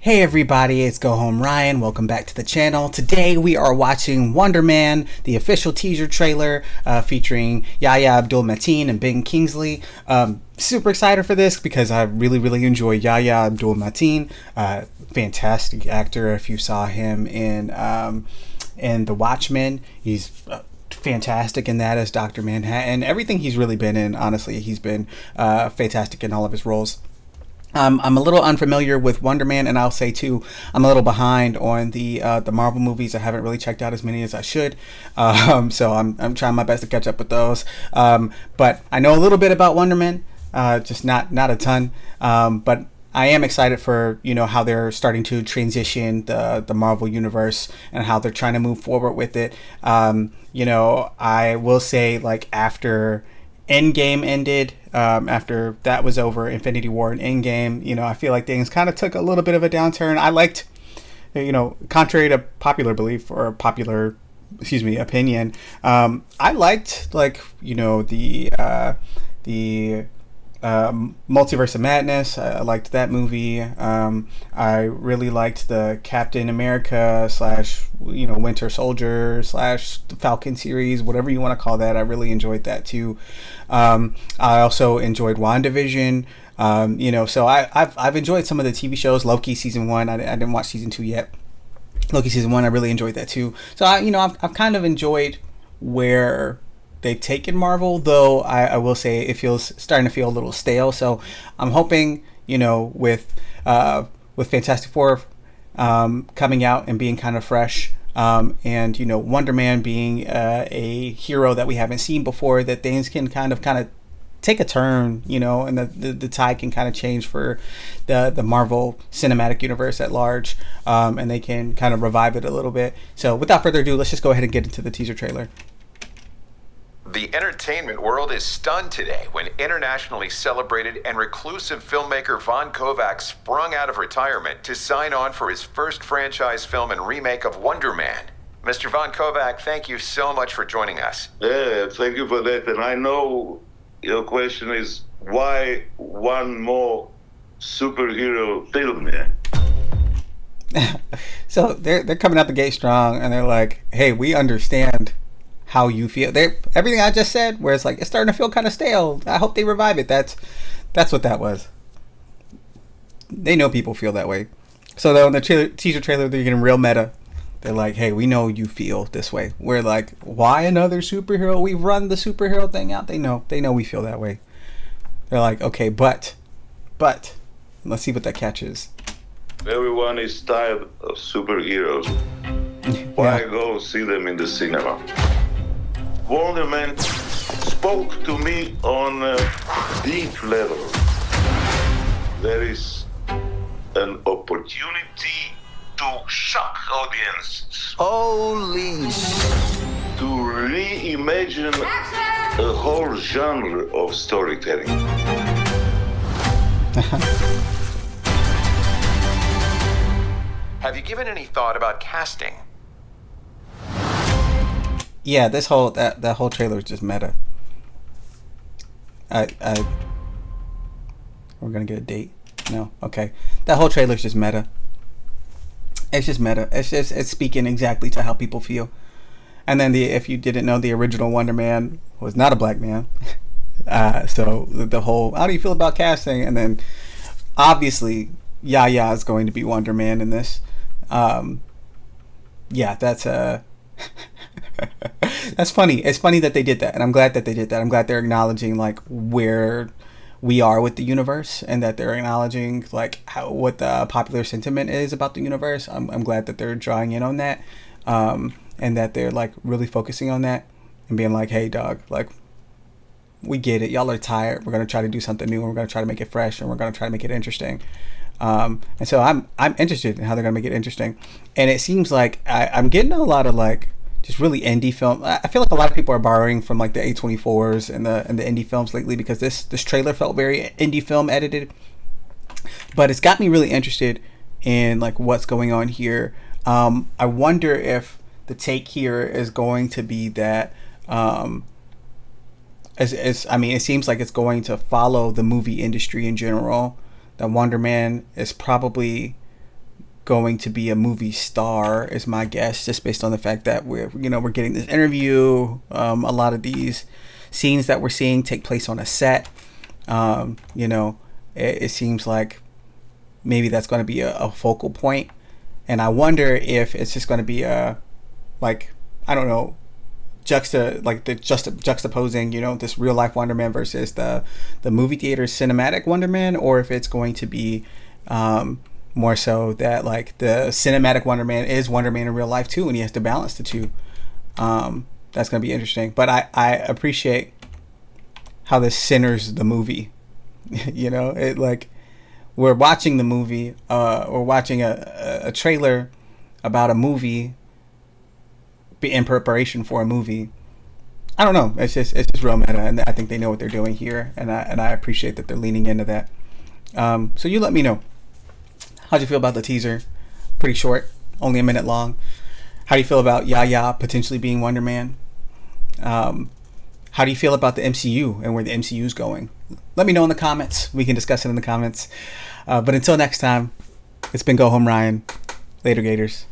Hey everybody, it's Go Home Ryan. Welcome back to the channel. Today we are watching Wonder Man, the official teaser trailer featuring Yahya Abdul-Mateen and Ben Kingsley. Super excited for this because I really enjoy Yahya Abdul-Mateen. Fantastic actor. If you saw him in The Watchmen, he's fantastic in that as Dr. Manhattan. Everything he's really been in, honestly, he's been fantastic in all of his roles. I'm a little unfamiliar with Wonder Man, and I'll say too, I'm a little behind on the Marvel movies. I haven't really checked out as many as I should, so I'm trying my best to catch up with those. But I know a little bit about Wonder Man, just not a ton. But I am excited for how they're starting to transition the Marvel universe and how they're trying to move forward with it. I will say, like, after Endgame ended, after that was over, Infinity War and Endgame, I feel like things kind of took a little bit of a downturn. I liked, contrary to popular belief or popular, opinion, I liked, the Multiverse of Madness. I liked that movie. I really liked the Captain America / Winter Soldier / Falcon series, whatever you want to call that. I really enjoyed that too. I also enjoyed WandaVision. So I've enjoyed some of the TV shows. Loki season 1. I didn't watch season 2 yet. Loki season 1. I really enjoyed that too. So I've kind of enjoyed where they've taken Marvel, though I will say it feels starting to feel a little stale. So I'm hoping, with Fantastic Four coming out and being kind of fresh, and Wonder Man being a hero that we haven't seen before, that things can kind of take a turn, and the tide can kind of change for the Marvel Cinematic Universe at large, and they can kind of revive it a little bit. So without further ado, let's just go ahead and get into the teaser trailer. The entertainment world is stunned today when internationally celebrated and reclusive filmmaker Von Kovac sprung out of retirement to sign on for his first franchise film and remake of Wonder Man. Mr. Von Kovac, thank you so much for joining us. Yeah, thank you for that. And I know your question is, why one more superhero film? Yeah. So they're coming out the gate strong, and they're like, hey, we understand how you feel. Everything I just said, where it's like it's starting to feel kind of stale. I hope they revive it. That's what that was. They know people feel that way. So though in the teaser trailer, they're getting real meta. They're like, hey, we know you feel this way. We're like, why another superhero? We've run the superhero thing out. They know we feel that way. They're like, okay, but let's see what that catch is. Everyone is tired of superheroes. Why go see them in the cinema? Wonder Man spoke to me on a deep level. There is an opportunity to shock audiences. Holy To reimagine a whole genre of storytelling. Have you given any thought about casting? Yeah, that whole trailer is just meta. We're gonna get a date. No, okay. That whole trailer is just meta. It's just meta. It's speaking exactly to how people feel. And then if you didn't know, the original Wonder Man was not a black man. So the whole, how do you feel about casting? And then obviously Yahya is going to be Wonder Man in this. Yeah, that's that's funny. It's funny that they did that, and I'm glad that they did that. I'm glad they're acknowledging like where we are with the universe, and that they're acknowledging like what the popular sentiment is about the universe. I'm glad that they're drawing in on that, and that they're like really focusing on that and being like, hey dog, like, we get it, y'all are tired, we're gonna try to do something new, and we're gonna try to make it fresh, and we're gonna try to make it interesting. And so I'm interested in how they're gonna make it interesting. And it seems like I'm getting a lot of like just really indie film. I feel like a lot of people are borrowing from like the A24s and the indie films lately, because this trailer felt very indie film edited. But it's got me really interested in like what's going on here. I wonder if the take here is going to be that it seems like it's going to follow the movie industry in general. That Wonder Man is probably going to be a movie star, is my guess, just based on the fact that we're getting this interview. A lot of these scenes that we're seeing take place on a set. It seems like maybe that's going to be a focal point, and I wonder if it's just going to be juxtaposing, this real life Wonder Man versus the movie theater cinematic Wonder Man, or if it's going to be more so that like the cinematic Wonder Man is Wonder Man in real life too, and he has to balance the two. That's going to be interesting. But I appreciate how this centers the movie. It like we're watching the movie, or watching a trailer about a movie in preparation for a movie. I don't know. It's just real meta, and I think they know what they're doing here, and I appreciate that they're leaning into that. So you let me know. How'd you feel about the teaser? Pretty short, only a minute long. How do you feel about Yahya potentially being Wonder Man? How do you feel about the MCU and where the MCU is going? Let me know in the comments. We can discuss it in the comments. But until next time, it's been Go Home Ryan. Later, Gators.